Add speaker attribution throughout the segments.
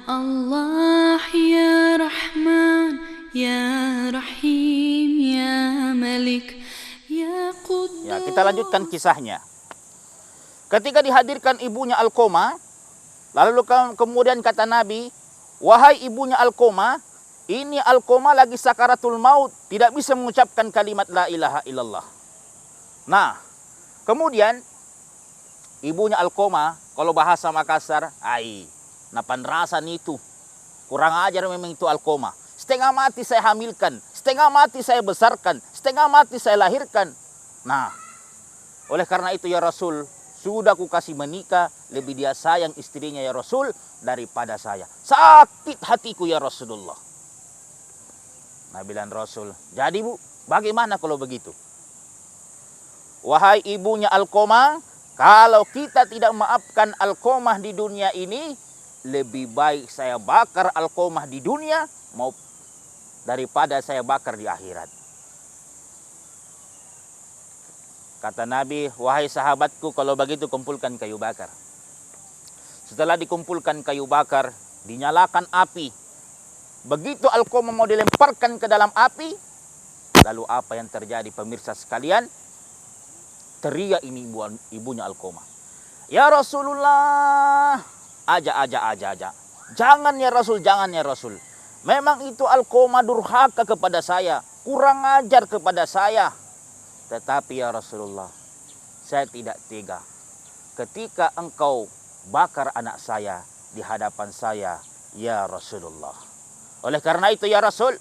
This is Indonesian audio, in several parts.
Speaker 1: Allah ya Rahman ya Rahim ya Malik ya Quddus.
Speaker 2: Ya, kita lanjutkan kisahnya. Ketika dihadirkan ibunya Alqamah, lalu kemudian kata Nabi, wahai ibunya Alqamah, ini Alqamah lagi sakaratul maut, tidak bisa mengucapkan kalimat la ilaha illallah. Nah, kemudian ibunya Alqamah, kalau bahasa Makassar, napan rasa itu. Kurang ajar memang itu Alqamah. Setengah mati saya hamilkan, setengah mati saya besarkan, setengah mati saya lahirkan. Nah, oleh karena itu ya Rasul, sudah ku kasih menikah, lebih dia sayang istrinya ya Rasul daripada saya. Sakit hatiku ya Rasulullah. Nah, bilang Rasul, jadi bu, bagaimana kalau begitu? Wahai ibunya Alqamah, kalau kita tidak maafkan Alqamah di dunia ini, lebih baik saya bakar Alqamah di dunia mau daripada saya bakar di akhirat. Kata Nabi, wahai sahabatku, kalau begitu kumpulkan kayu bakar. Setelah dikumpulkan kayu bakar, dinyalakan api. Begitu Alqamah mau dilemparkan ke dalam api, lalu apa yang terjadi pemirsa sekalian? Teriak ini ibunya Alqamah. Ya Rasulullah, aja. Jangan ya Rasul, jangan ya Rasul. Memang itu Alqamah durhaka kepada saya, kurang ajar kepada saya. Tetapi ya Rasulullah, saya tidak tega ketika engkau bakar anak saya di hadapan saya, ya Rasulullah. Oleh karena itu ya Rasul,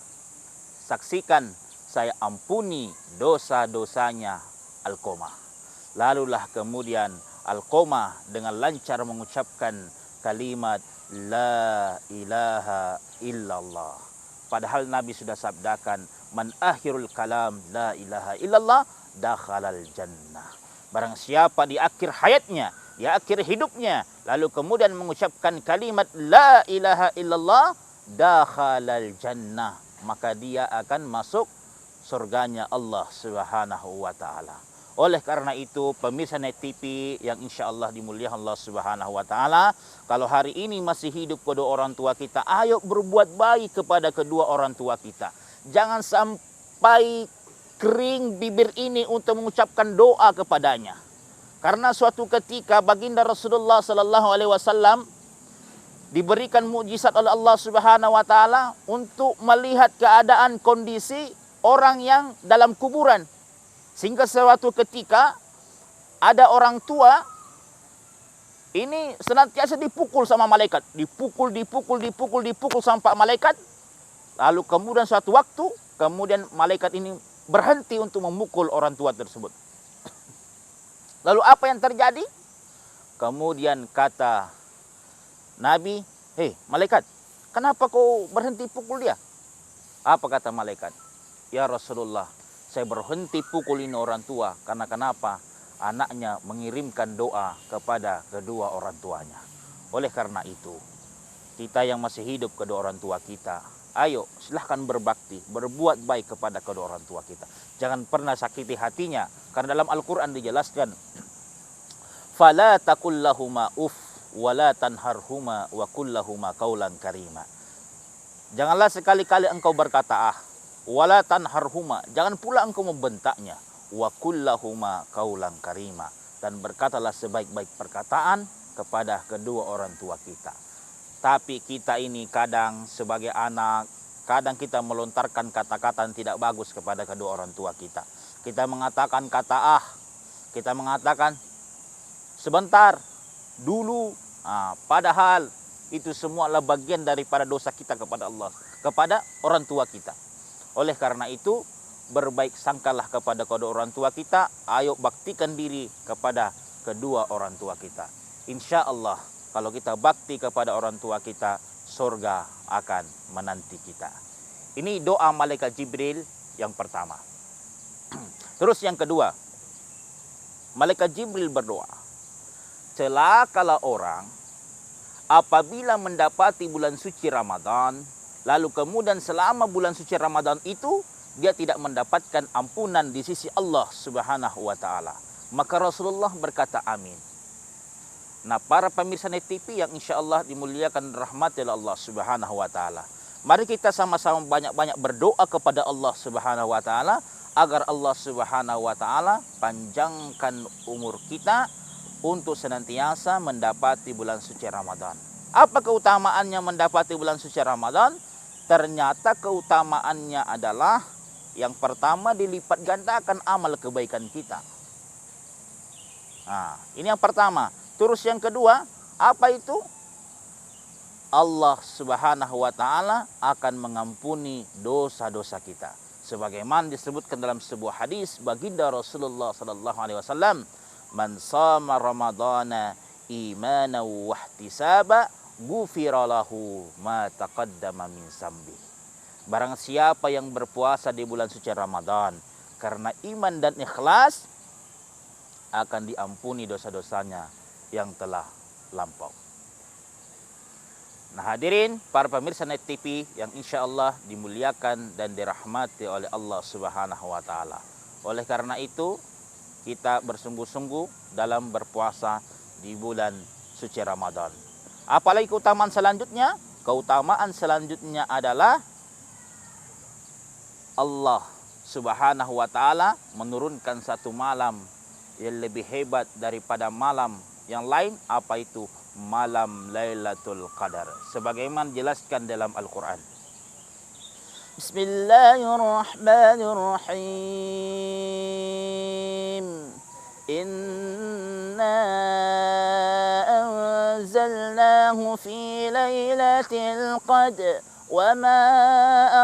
Speaker 2: saksikan saya ampuni dosa-dosanya Alqamah. Lalulah kemudian Alqamah dengan lancar mengucapkan kalimat la ilaha illallah. Padahal Nabi sudah sabdakan, man akhirul kalam la ilaha illallah dakhalal jannah. Barang siapa di akhir hayatnya, di akhir hidupnya, lalu kemudian mengucapkan kalimat la ilaha illallah dakhalal jannah, maka dia akan masuk surganya Allah Subhanahu wa taala. Oleh karena itu, pemirsa Net TV yang insya Allah dimuliakan Allah Subhanahu wa taala, kalau hari ini masih hidup kedua orang tua kita, ayo berbuat baik kepada kedua orang tua kita. Jangan sampai kering bibir ini untuk mengucapkan doa kepadanya. Karena suatu ketika baginda Rasulullah sallallahu alaihi wasallam diberikan mukjizat oleh Allah Subhanahu wa taala untuk melihat keadaan kondisi orang yang dalam kuburan. Sehingga suatu ketika ada orang tua ini senantiasa dipukul sama malaikat, dipukul sama Pak malaikat. Lalu kemudian suatu waktu, kemudian malaikat ini berhenti untuk memukul orang tua tersebut. Lalu apa yang terjadi? Kemudian kata Nabi, hei malaikat, kenapa kau berhenti pukul dia? Apa kata malaikat? Ya Rasulullah, saya berhenti pukulin orang tua karena kenapa? Anaknya mengirimkan doa kepada kedua orang tuanya. Oleh karena itu, kita yang masih hidup kedua orang tua kita, ayo silahkan berbakti, berbuat baik kepada kedua orang tua kita. Jangan pernah sakiti hatinya, karena dalam Al-Quran dijelaskan, fala taqul lahuma uff wala tanharhuma wa qul lahuma qaulan karima. Janganlah sekali-kali engkau berkata wala tanharhuma, jangan pula engkau membentaknya, wa qul lahuma qaulan karima, dan berkatalah sebaik-baik perkataan kepada kedua orang tua kita. Tapi kita ini kadang sebagai anak, kadang kita melontarkan kata-kata yang tidak bagus kepada kedua orang tua kita. Kita mengatakan kata kita mengatakan sebentar, dulu. Padahal itu semua adalah bagian daripada dosa kita kepada Allah, kepada orang tua kita. Oleh karena itu, berbaik sangkalah kepada kedua orang tua kita. Ayo baktikan diri kepada kedua orang tua kita. Insya Allah, kalau kita bakti kepada orang tua kita, surga akan menanti kita. Ini doa malaikat Jibril yang pertama. Terus yang kedua, malaikat Jibril berdoa, celakalah orang apabila mendapati bulan suci Ramadan, lalu kemudian selama bulan suci Ramadan itu dia tidak mendapatkan ampunan di sisi Allah Subhanahu wa taala. Maka Rasulullah berkata amin. Nah, para pemirsa Net TV yang insya Allah dimuliakan rahmati Allah Subhanahu wa Ta'ala, mari kita sama-sama banyak-banyak berdoa kepada Allah Subhanahu wa Ta'ala agar Allah Subhanahu wa Ta'ala panjangkan umur kita untuk senantiasa mendapati bulan suci Ramadan. Apa keutamaannya mendapati bulan suci Ramadan? Ternyata keutamaannya adalah yang pertama, dilipat gandakan amal kebaikan kita. Nah, ini yang pertama. Terus yang kedua, apa itu? Allah Subhanahu wa Ta'ala akan mengampuni dosa-dosa kita. Sebagaimana disebutkan dalam sebuah hadis baginda Rasulullah sallallahu alaihi wasallam, "Man shama ramadhana imanan wa ihtisaba, ghufira lahu ma taqaddama min zambi." Barang siapa yang berpuasa di bulan suci Ramadan karena iman dan ikhlas, akan diampuni dosa-dosanya yang telah lampau. Nah, hadirin para pemirsa Net TV yang insya Allah dimuliakan dan dirahmati oleh Allah Subhanahu wa Ta'ala. Oleh karena itu, kita bersungguh-sungguh dalam berpuasa di bulan suci Ramadan. Apalagi keutamaan selanjutnya? Keutamaan selanjutnya adalah Allah Subhanahu wa Ta'ala menurunkan satu malam yang lebih hebat daripada malam yang lain. Apa itu? Malam Lailatul Qadar, sebagaimana dijelaskan dalam Al-Quran. Bismillahirrahmanirrahim. Inna anzalnahu fi lailatul qadr wa ma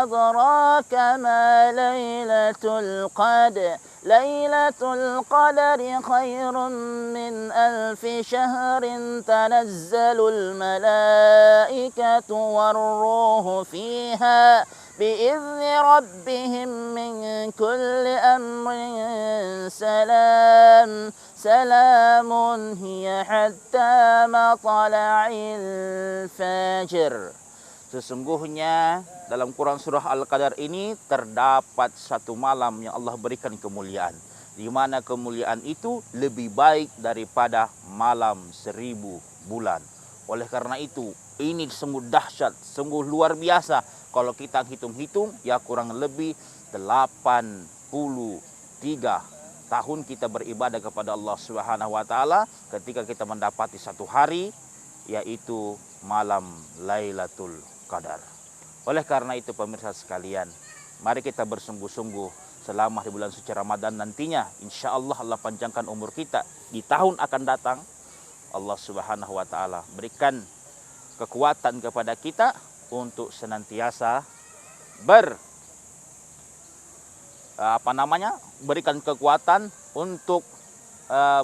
Speaker 2: adraka ma lailatul qadr. Lailatul Qadri khairun min alfi syahrin tanazzalul malaikatu warruhu fiha biizni rabbihim min kulli amrin salam. Salamun hiya hatta matla'il fajr. Sesungguhnya dalam Quran surah Al-Qadar ini terdapat satu malam yang Allah berikan kemuliaan, di mana kemuliaan itu lebih baik daripada malam 1000 bulan. Oleh karena itu, ini sungguh dahsyat, sungguh luar biasa. Kalau kita hitung-hitung, ya kurang lebih 83 tahun kita beribadah kepada Allah Subhanahu wa Ta'ala ketika kita mendapati satu hari, yaitu malam Lailatul Qadar. Oleh karena itu pemirsa sekalian, mari kita bersungguh-sungguh selama di bulan suci Ramadan nantinya. Insya Allah Allah panjangkan umur kita di tahun akan datang. Allah Subhanahu wa Ta'ala berikan kekuatan kepada kita untuk senantiasa berikan kekuatan untuk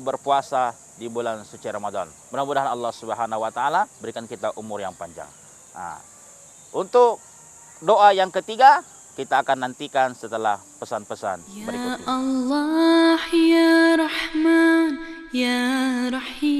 Speaker 2: berpuasa di bulan suci Ramadan. Mudah-mudahan Allah Subhanahu wa Ta'ala berikan kita umur yang panjang. Nah, untuk doa yang ketiga kita akan nantikan setelah pesan-pesan berikut ini.
Speaker 1: Ya Allah ya Rahman ya Rahim.